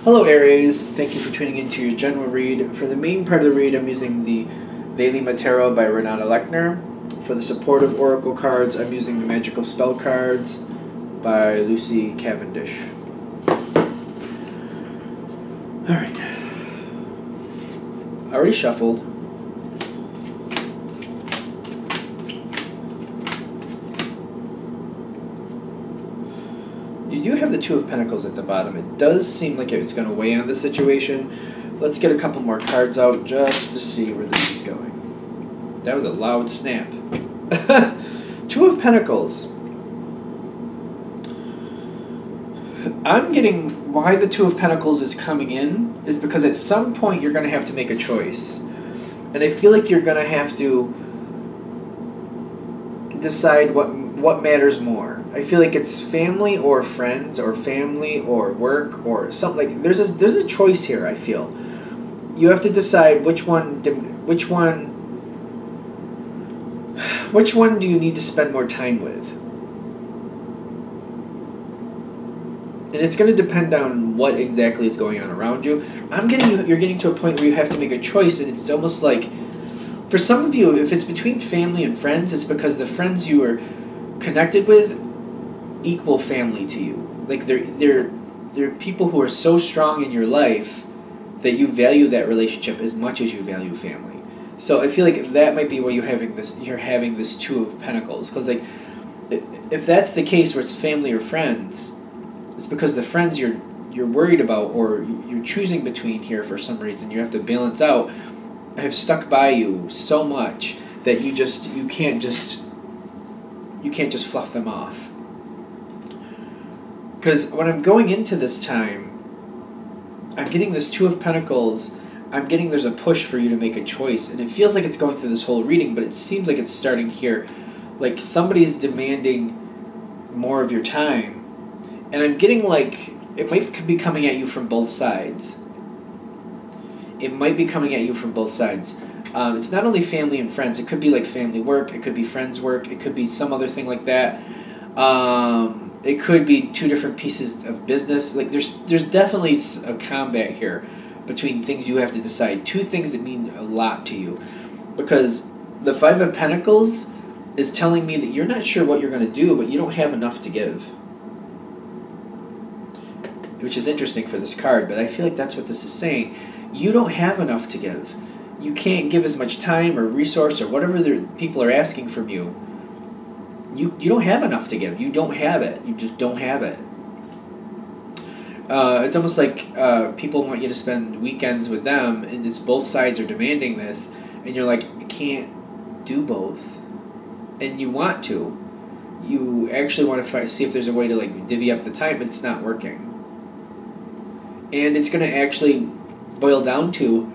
Hello Aries, thank you for tuning into your general read. For the main part of the read, I'm using the Vailima Tarot by Renata Lechner. For the supportive oracle cards, I'm using the Magical Spell cards by Lucy Cavendish. Alright. I already shuffled. You do have the Two of Pentacles at the bottom. It does seem like it's going to weigh on the situation. Let's get a couple more cards out just to see where this is going. That was a loud snap. Two of Pentacles. I'm getting why the Two of Pentacles is coming in is because at some point you're going to have to make a choice. And I feel like you're going to have to decide what matters more. I feel like it's family or friends or family or work or something. Like there's a choice here. I feel you have to decide which one do you need to spend more time with, and it's going to depend on what exactly is going on around you. You're getting to a point where you have to make a choice, and it's almost like for some of you, if it's between family and friends, it's because the friends you are connected with equal family to you. Like they're people who are so strong in your life that you value that relationship as much as you value family. So I feel like that might be where you're having this Two of Pentacles, because like if that's the case where it's family or friends, it's because the friends you're worried about or you're choosing between here for some reason you have to balance out have stuck by you so much that you can't just fluff them off. Because when I'm going into this time, I'm getting this Two of Pentacles. I'm getting there's a push for you to make a choice. And it feels like it's going through this whole reading, but it seems like it's starting here. Like somebody's demanding more of your time. And I'm getting like it might be coming at you from both sides. It might be coming at you from both sides. It's not only family and friends. It could be like family work. It could be friends work. It could be some other thing like that. It could be two different pieces of business. Like there's definitely a combat here between things you have to decide. Two things that mean a lot to you. Because the Five of Pentacles is telling me that you're not sure what you're going to do, but you don't have enough to give. Which is interesting for this card, but I feel like that's what this is saying. You don't have enough to give. You can't give as much time or resource or whatever people are asking from you. You don't have enough to give. You don't have it. You just don't have it. It's almost like people want you to spend weekends with them, and it's both sides are demanding this, and you're like, I can't do both. And you want to. You actually want to see if there's a way to like divvy up the time, but it's not working. And it's going to actually boil down to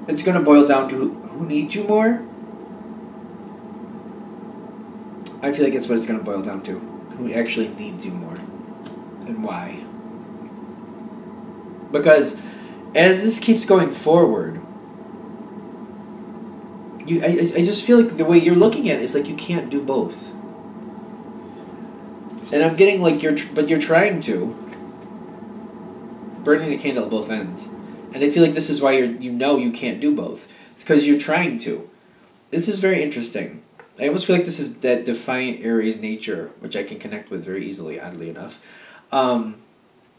who needs you more. I feel like that's what it's going to boil down to. Who actually needs you more. And why. Because as this keeps going forward, I just feel like the way you're looking at it is like you can't do both. And I'm getting like you're trying to. Burning the candle at both ends. And I feel like this is why you can't do both. It's because you're trying to. This is very interesting. I almost feel like this is that defiant Aries nature, which I can connect with very easily, oddly enough. I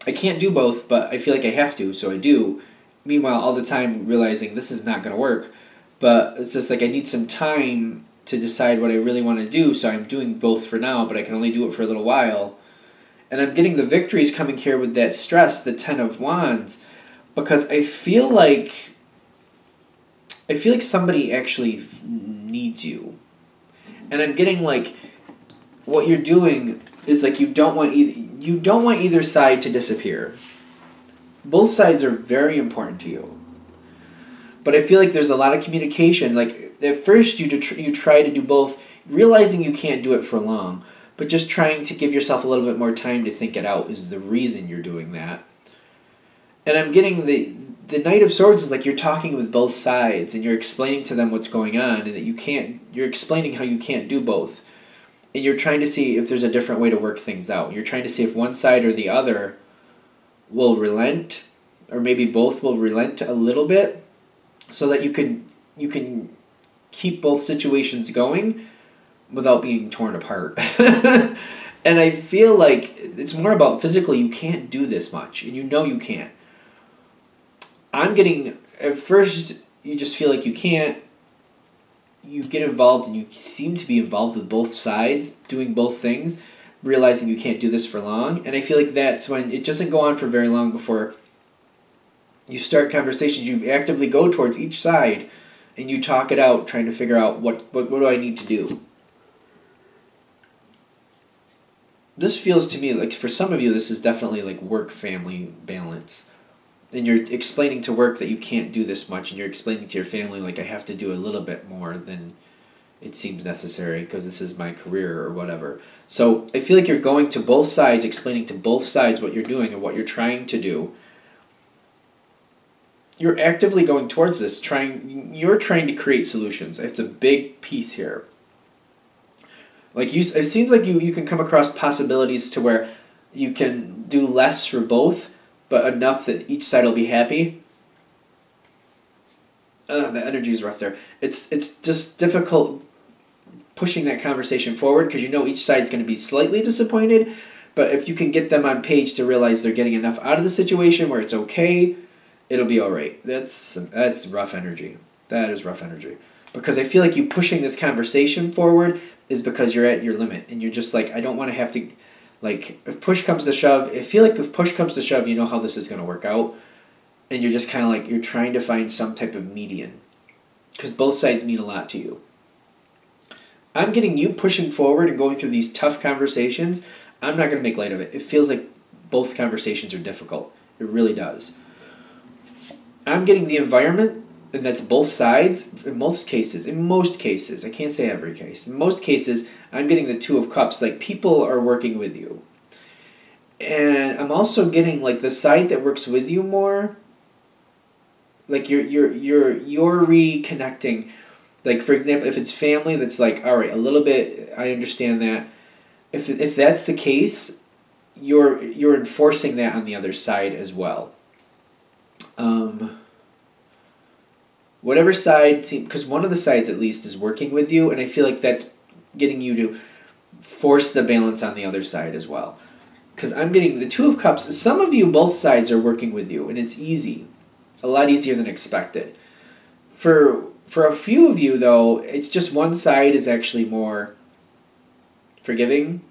can't do both, but I feel like I have to, so I do. Meanwhile, all the time realizing this is not going to work. But it's just like I need some time to decide what I really want to do, so I'm doing both for now, but I can only do it for a little while. And I'm getting the victories coming here with that stress, the Ten of Wands, because I feel like somebody actually needs you. And I'm getting like what you're doing is like you don't want either side to disappear. Both sides are very important to you. But I feel like there's a lot of communication. Like at first you try to do both, realizing you can't do it for long, but just trying to give yourself a little bit more time to think it out is the reason you're doing that. And I'm getting the Knight of Swords is like you're talking with both sides and you're explaining to them what's going on and that you're explaining how you can't do both. and you're trying to see if there's a different way to work things out. You're trying to see if one side or the other will relent, or maybe both will relent a little bit, so that you can keep both situations going without being torn apart. And I feel like it's more about physically, you can't do this much, and you know you can't. I'm getting, at first, you just feel like you can't. You get involved, and you seem to be involved with both sides, doing both things, realizing you can't do this for long. And I feel like that's when it doesn't go on for very long before you start conversations. You actively go towards each side, and you talk it out, trying to figure out what do I need to do. This feels to me like, for some of you, this is definitely like work-family balance. And you're explaining to work that you can't do this much, and you're explaining to your family, like, I have to do a little bit more than it seems necessary because this is my career or whatever. So I feel like you're going to both sides, explaining to both sides what you're doing and what you're trying to do. You're actively going towards this, you're trying to create solutions. It's a big piece here. Like, it seems like you can come across possibilities to where you can do less for both, but enough that each side will be happy. The energy is rough there. It's just difficult pushing that conversation forward because you know each side's going to be slightly disappointed, but if you can get them on page to realize they're getting enough out of the situation where it's okay, it'll be all right. That's rough energy. That is rough energy. Because I feel like you pushing this conversation forward is because you're at your limit, and you're just like, I don't want to have to, like, if push comes to shove, I feel like if push comes to shove, you know how this is going to work out, and you're just kind of like, you're trying to find some type of median, because both sides mean a lot to you. I'm getting you pushing forward and going through these tough conversations. I'm not going to make light of it. It feels like both conversations are difficult. It really does. I'm getting the environment, and that's both sides. In most cases, I can't say every case. In most cases, I'm getting the Two of Cups. Like, people are working with you. And I'm also getting, like, the side that works with you more. Like, you're reconnecting. Like, for example, if it's family, that's like, all right, a little bit, I understand that. If that's the case, you're enforcing that on the other side as well. Whatever side, because one of the sides at least is working with you, and I feel like that's getting you to force the balance on the other side as well. Because I'm getting the Two of Cups. Some of you, both sides are working with you, and it's easy. A lot easier than expected. For a few of you, though, it's just one side is actually more forgiving,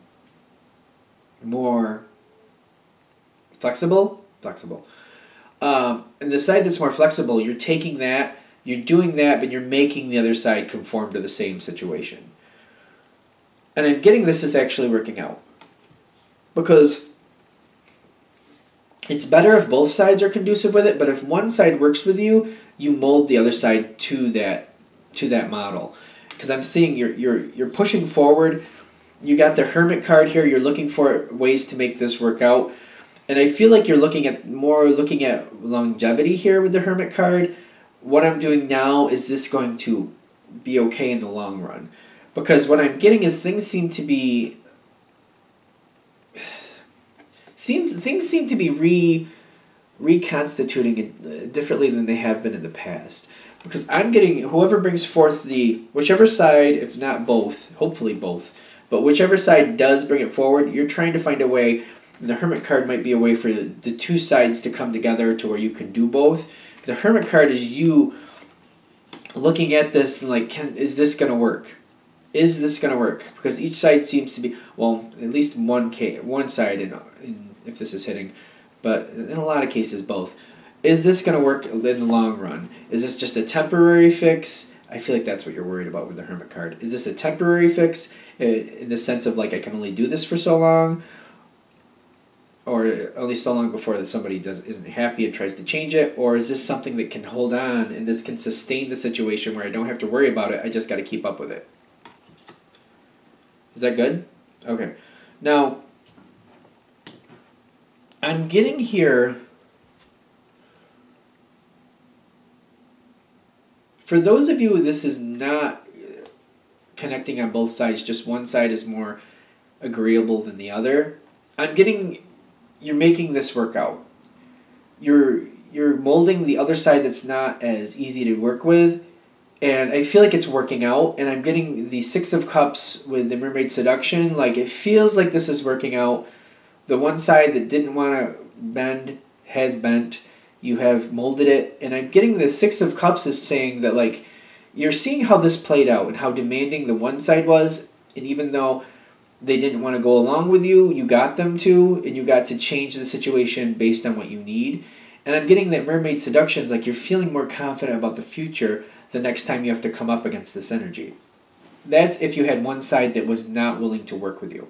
more flexible. And the side that's more flexible, you're taking that, you're doing that, but you're making the other side conform to the same situation. And I'm getting this is actually working out. Because it's better if both sides are conducive with it, but if one side works with you, you mold the other side to that model. Because I'm seeing you're pushing forward. You got the Hermit card here. You're looking for ways to make this work out. And I feel like you're looking at longevity here with the Hermit card. What I'm doing now, is this going to be okay in the long run? Because what I'm getting is things seem to be reconstituting differently than they have been in the past. Because I'm getting whoever brings forth whichever side, if not both, hopefully both, but whichever side does bring it forward, you're trying to find a way. The Hermit card might be a way for the two sides to come together to where you can do both. The Hermit card is you looking at this and like, is this going to work? Is this going to work? Because each side seems to be, well, at least one side, if this is hitting, but in a lot of cases, both. Is this going to work in the long run? Is this just a temporary fix? I feel like that's what you're worried about with the Hermit card. Is this a temporary fix in the sense of like, I can only do this for so long? Or only so long before somebody isn't happy and tries to change it? Or is this something that can hold on and this can sustain the situation where I don't have to worry about it, I just got to keep up with it? Is that good? Okay. Now, I'm getting here, for those of you this is not connecting on both sides, just one side is more agreeable than the other, I'm getting, you're making this work out. you're molding the other side that's not as easy to work with, and I feel like it's working out. And I'm getting the Six of Cups with the Mermaid Seduction. Like, it feels like this is working out. The one side that didn't want to bend has bent. You have molded it, and I'm getting the Six of Cups is saying that, like, you're seeing how this played out and how demanding the one side was, and even though they didn't want to go along with you, you got them to, and you got to change the situation based on what you need. And I'm getting that Mermaid Seduction is like you're feeling more confident about the future the next time you have to come up against this energy. That's if you had one side that was not willing to work with you.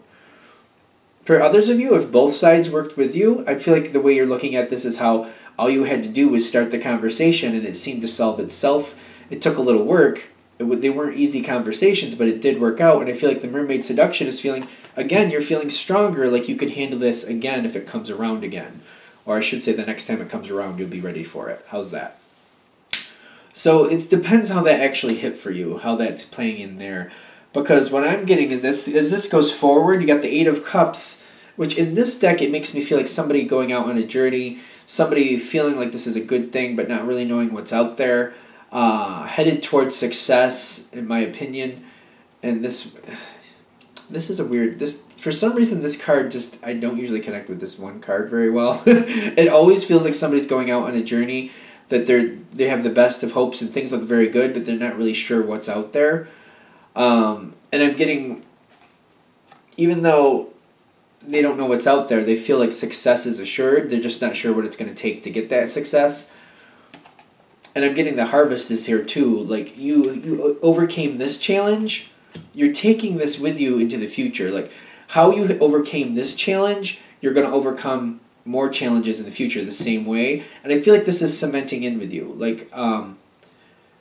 For others of you, if both sides worked with you, I feel like the way you're looking at this is how all you had to do was start the conversation and it seemed to solve itself. It took a little work. They weren't easy conversations, but it did work out. And I feel like the Mermaid Seduction is feeling, again, you're feeling stronger, like you could handle this again if it comes around again. Or I should say the next time it comes around, you'll be ready for it. How's that? So it depends how that actually hit for you, how that's playing in there. Because what I'm getting is this, as this goes forward, you got the Eight of Cups, which in this deck, it makes me feel like somebody going out on a journey, somebody feeling like this is a good thing, but not really knowing what's out there, headed towards success, in my opinion. And this is a weird, for some reason, this card just, I don't usually connect with this one card very well. It always feels like somebody's going out on a journey, that they have the best of hopes and things look very good, but they're not really sure what's out there. And I'm getting, even though they don't know what's out there, they feel like success is assured. They're just not sure what it's going to take to get that success. And I'm getting the Harvest is here too. Like, you overcame this challenge. You're taking this with you into the future. Like, how you overcame this challenge, you're going to overcome more challenges in the future the same way. And I feel like this is cementing in with you. Like,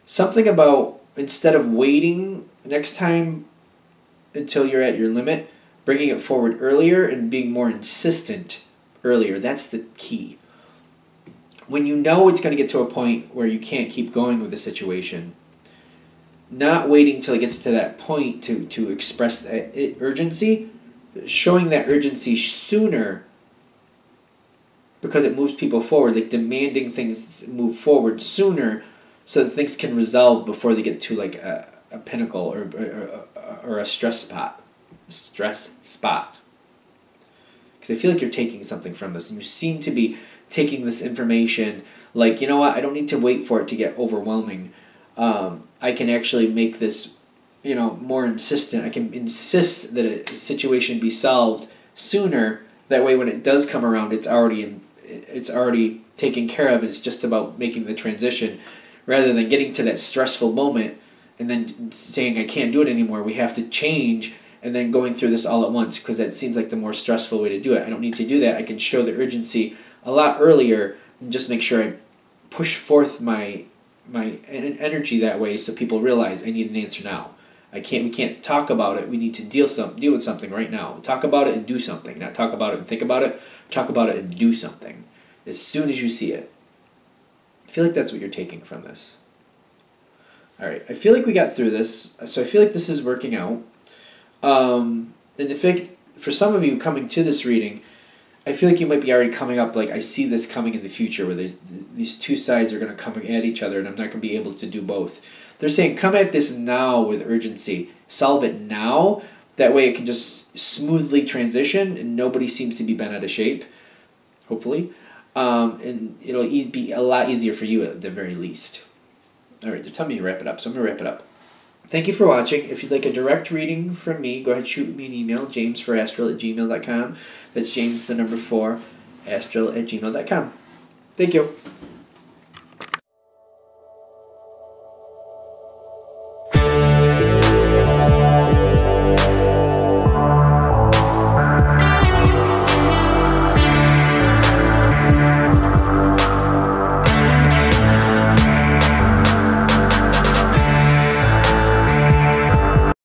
something about, instead of waiting next time until you're at your limit, bringing it forward earlier and being more insistent earlier. That's the key. When you know it's going to get to a point where you can't keep going with the situation, not waiting till it gets to that point to express that urgency, showing that urgency sooner because it moves people forward, like demanding things move forward sooner so that things can resolve before they get to like a pinnacle or a stress spot. Because I feel like you're taking something from this, and you seem to be taking this information like, you know what, I don't need to wait for it to get overwhelming. I can actually make this, more insistent. I can insist that a situation be solved sooner. That way, when it does come around, it's already taken care of. It's just about making the transition, rather than getting to that stressful moment and then saying, I can't do it anymore. We have to change. And then going through this all at once, because that seems like the more stressful way to do it. I don't need to do that. I can show the urgency a lot earlier and just make sure I push forth my energy that way, so people realize I need an answer now. We can't talk about it. We need to deal with something right now. Talk about it and do something. Not talk about it and think about it. Talk about it and do something as soon as you see it. I feel like that's what you're taking from this. All right. I feel like we got through this, so I feel like this is working out. And in fact, for some of you coming to this reading, I feel like you might be already coming up, like, I see this coming in the future where these two sides are going to come at each other and I'm not going to be able to do both. They're saying, come at this now with urgency. Solve it now. That way it can just smoothly transition and nobody seems to be bent out of shape, hopefully. And it'll be a lot easier for you at the very least. All right, they're telling me to wrap it up, so I'm going to wrap it up. Thank you for watching. If you'd like a direct reading from me, go ahead and shoot me an email, jamesforastral@gmail.com. That's James, the number 4, astral@gmail.com. Thank you.